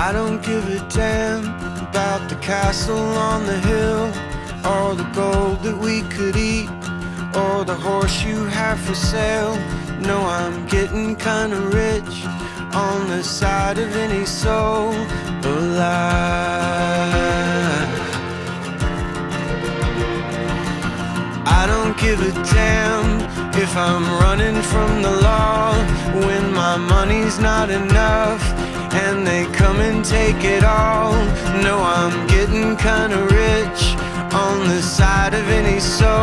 I don't give a damn about the castle on the hill, or the gold that we could eat, or the horse you have for sale. No, I'm getting kinda rich on the side of any soul alive. I don't give a damn if I'm running from the law when my money's not enough and they come and take it all. No, I'm getting kinda rich on the side of any soul